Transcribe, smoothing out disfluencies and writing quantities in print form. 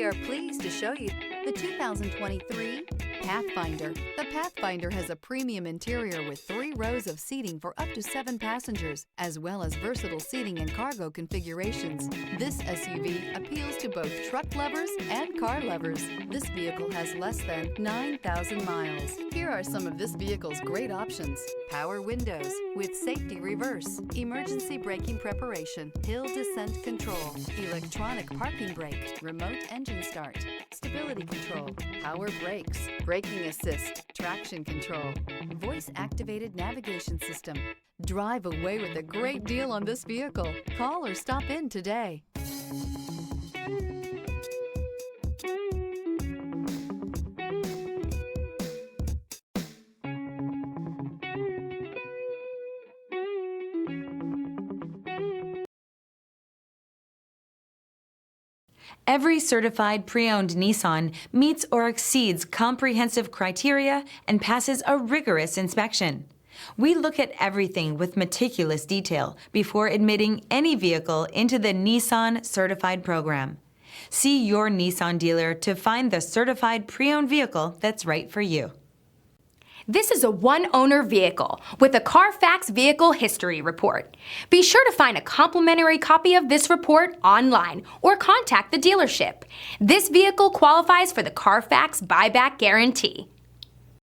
We are pleased to show you the 2023 Pathfinder. The Pathfinder has a premium interior with 3 rows of seating for up to 7 passengers, as well as versatile seating and cargo configurations. This SUV appeals to both truck lovers and car lovers. This vehicle has less than 9,000 miles. Here are some of this vehicle's great options: power windows with safety reverse, emergency braking preparation, hill descent control, electronic parking brake, remote engine start, stability control, power brakes, braking assist, traction control, voice-activated navigation system. Drive away with a great deal on this vehicle. Call or stop in today. Every certified pre-owned Nissan meets or exceeds comprehensive criteria and passes a rigorous inspection. We look at everything with meticulous detail before admitting any vehicle into the Nissan Certified Program. See your Nissan dealer to find the certified pre-owned vehicle that's right for you. This is a one-owner vehicle with a Carfax Vehicle History Report. Be sure to find a complimentary copy of this report online or contact the dealership. This vehicle qualifies for the Carfax Buyback Guarantee.